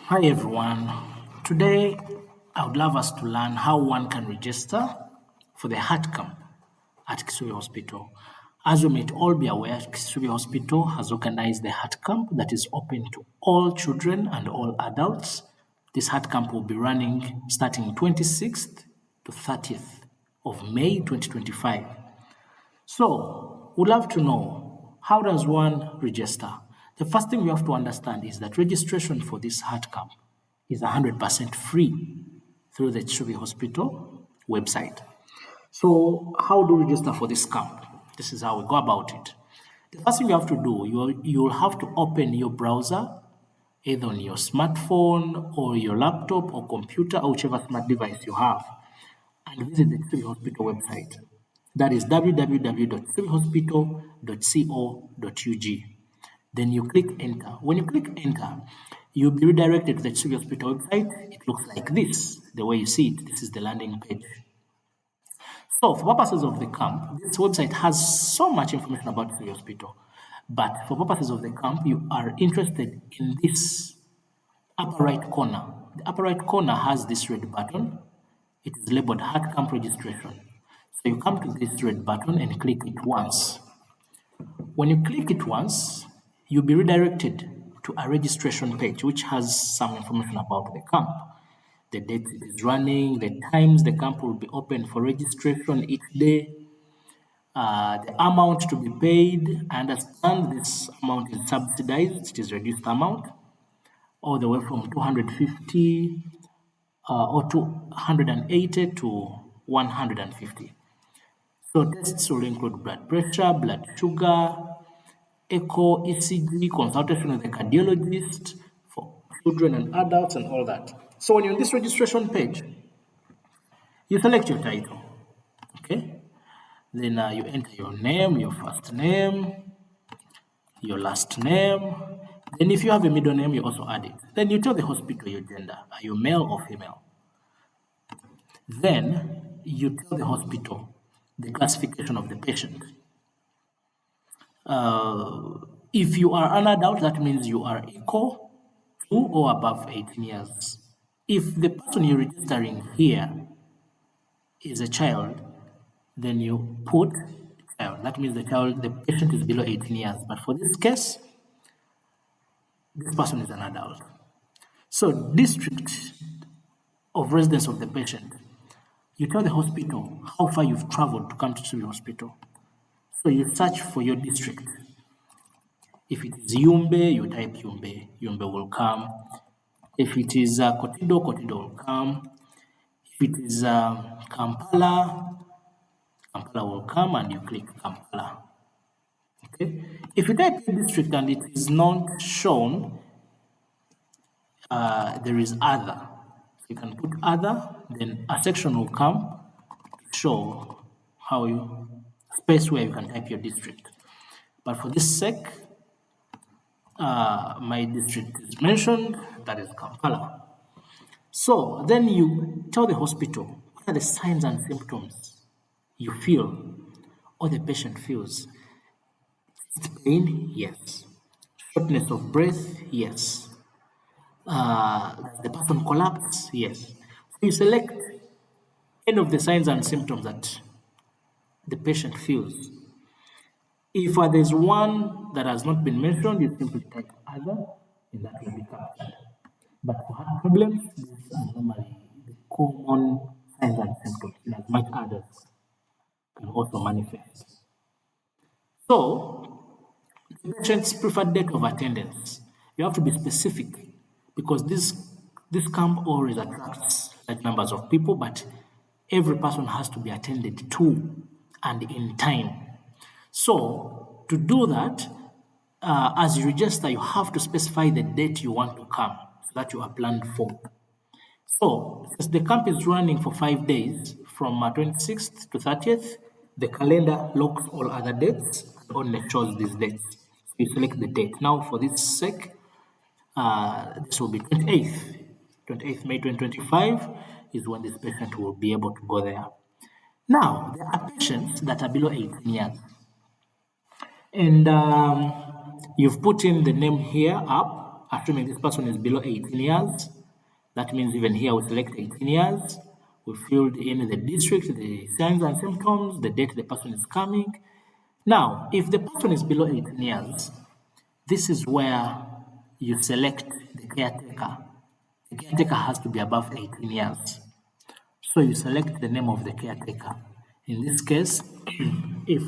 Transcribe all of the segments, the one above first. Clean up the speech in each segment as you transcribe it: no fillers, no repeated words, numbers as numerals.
Hi everyone. Today I would love us to learn how one can register for the heart camp at Kisubi Hospital. As you may all be aware, Kisubi Hospital has organized the heart camp that is open to all children and all adults. This heart camp will be running starting 26th to 30th of May 2025. So, we'd love to know, how does one register? The first thing we have to understand is that registration for this heart camp is 100% free through the Kisubi Hospital website. So, how do we register for this camp? This is how we go about it. The first thing you have to do, you'll have to open your browser, either on your smartphone or your laptop or computer or whichever smart device you have, and visit the Kisubi Hospital website. That is www.kisubihospital.co.ug. Then you click enter. When you click enter, you'll be redirected to the Kisubi Hospital website. It looks like this, the way you see it. This is the landing page. So for purposes of the camp, this website has so much information about Kisubi Hospital. But for purposes of the camp, you are interested in this upper right corner. The upper right corner has this red button. It is labeled Heart Camp Registration. So you come to this red button and click it once. When you click it once, you'll be redirected to a registration page which has some information about the camp. The date it is running, the times the camp will be open for registration each day, the amount to be paid. I understand this amount is subsidized, it is reduced amount, all the way from 250 or 280 to 150. So tests will include blood pressure, blood sugar, echo, ECG, consultation with a cardiologist for children and adults and all that. So when you're on this registration page, you select your title, okay? Then you enter your name, your first name, your last name. Then if you have a middle name, you also add it. Then you tell the hospital your gender. Are you male or female? Then you tell the hospital the classification of the patient. If you are an adult, that means you are equal to or above 18 years. If the person you're registering here is a child, then you put child. That means the patient is below 18 years. But for this case, this person is an adult. So district of residence of the patient, you tell the hospital how far you've traveled to come to the hospital. So you search for your district. If it is Yumbe, you type Yumbe. Yumbe will come. If it is Kotido, Kotido will come. If it is Kampala, Kampala will come and you click Kampala. Okay. If you type your district and it is not shown, there is other. You can put other, then a section will come to show how you space where you can type your district. But for this sake, my district is mentioned, that is Kampala. So then you tell the hospital what are the signs and symptoms you feel or the patient feels. Pain, yes. Shortness of breath, yes. Does the person collapse? Yes. So you select any of the signs and symptoms that the patient feels. If there's one that has not been mentioned, you simply type other, and that will be captured. But for heart problems, these are normally the common signs and symptoms, and as much others can also manifest. So, the patient's preferred date of attendance. You have to be specific because this camp always attracts large numbers of people, but every person has to be attended to and in time. So to do that, as you register, you have to specify the date you want to come so that you are planned for. So since the camp is running for 5 days, from 26th to 30th, the calendar locks all other dates and only shows these dates. So you select the date. Now for this sake, this will be 28th May 2025 is when this patient will be able to go there. Now, there are patients that are below 18 years. And you've put in the name here up. assuming this person is below 18 years. That means even here we select 18 years. We filled in the district, the signs and symptoms, the date the person is coming. Now, if the person is below 18 years, this is where you select the caretaker. The caretaker has to be above 18 years. So you select the name of the caretaker. In this case, if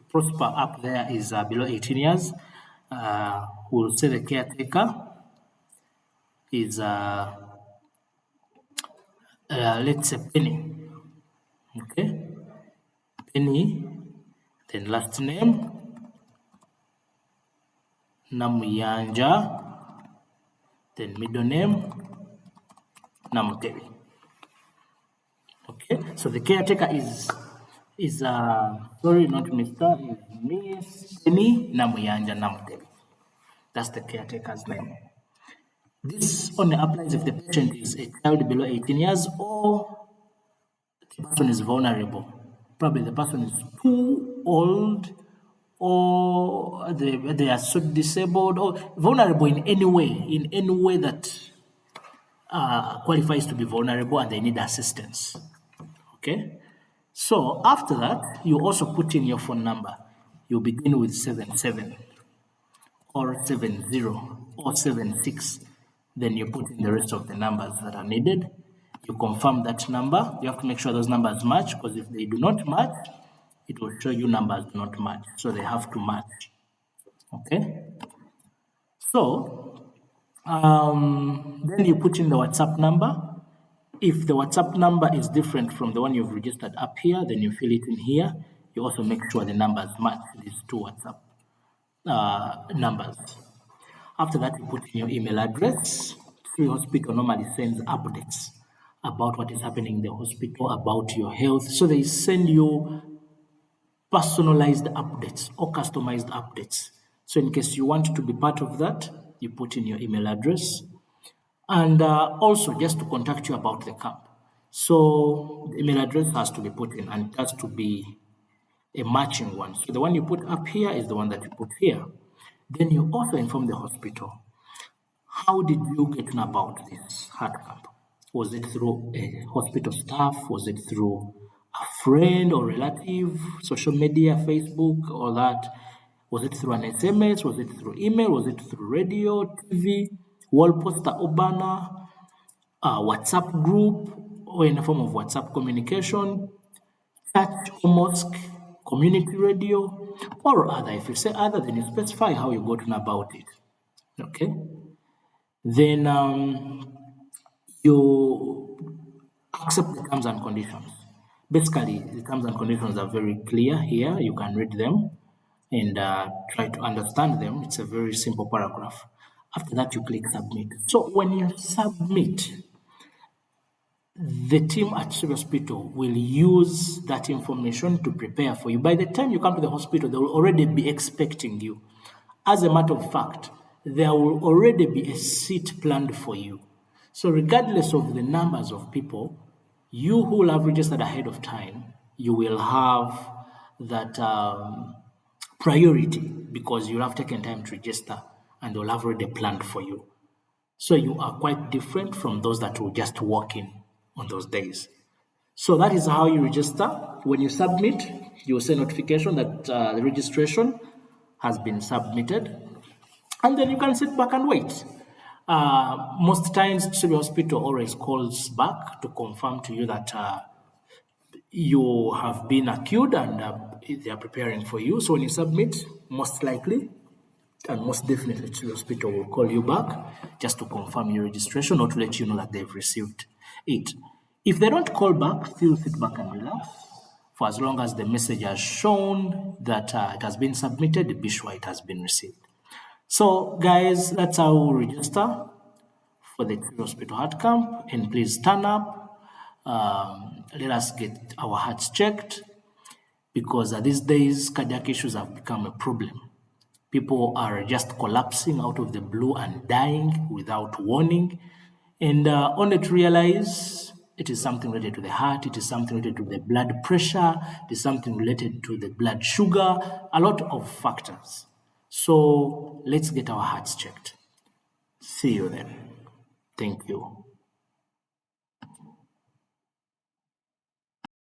Prosper up there is below 18 years, we'll say the caretaker is, let's say, Penny. Okay? Penny, then last name, Namuyanja, then middle name, Namutebi. Okay, so the caretaker is sorry, not Mr. is Miss Penny Namuyanja Namutebi. That's the caretaker's name. This only applies if the patient is a child below 18 years or the person is vulnerable. Probably the person is too old or they are so disabled or vulnerable in any way that qualifies to be vulnerable and they need assistance. Okay? So after that, you also put in your phone number. You begin with 77 or 70 or 76. Then you put in the rest of the numbers that are needed. You confirm that number. You have to make sure those numbers match, because if they do not match, it will show you numbers do not match. So they have to match. Okay? So then you put in the WhatsApp number. If the WhatsApp number is different from the one you've registered up here, then you fill it in here. You also make sure the numbers match these two WhatsApp numbers. After that, you put in your email address. Kisubi Hospital normally sends updates about what is happening in the hospital, about your health. So they send you personalized updates or customized updates. So in case you want to be part of that, you put in your email address. And also just to contact you about the camp. So the email address has to be put in and it has to be a matching one. So the one you put up here is the one that you put here. Then you also inform the hospital. How did you get to know about this heart camp? Was it through a hospital staff? Was it through a friend or relative, social media, Facebook, all that? Was it through an SMS? Was it through email? Was it through radio, TV, wall poster or banner, WhatsApp group, or in the form of WhatsApp communication, church or mosque, community radio, or other? If you say other, then you specify how you got to know about it. Okay? Then you accept the terms and conditions. Basically, the terms and conditions are very clear here. You can read them and try to understand them. It's a very simple paragraph. After that, you click submit. So when you submit, the team at Kisubi Hospital will use that information to prepare for you. By the time you come to the hospital, they will already be expecting you. As a matter of fact, there will already be a seat planned for you. So regardless of the numbers of people, you who will have registered ahead of time, you will have that priority because you'll have taken time to register and they'll have already planned for you. So you are quite different from those that will just walk in on those days. So that is how you register. When you submit, you will see a notification that the registration has been submitted. And then you can sit back and wait. Most times, Kisubi Hospital always calls back to confirm to you that you have been accrued and they are preparing for you. So when you submit, most likely and most definitely Kisubi Hospital will call you back just to confirm your registration or to let you know that they've received it. If they don't call back, still sit back and relax. For as long as the message has shown that it has been submitted, be sure it has been received. So guys, that's how we register for the Kisubi Hospital Heart Camp, and please turn up. Let us get our hearts checked because these days cardiac issues have become a problem. People are just collapsing out of the blue and dying without warning, and only to realize it is something related to the heart, it is something related to the blood pressure, it is something related to the blood sugar, a lot of factors. So let's get our hearts checked. See you then. Thank you.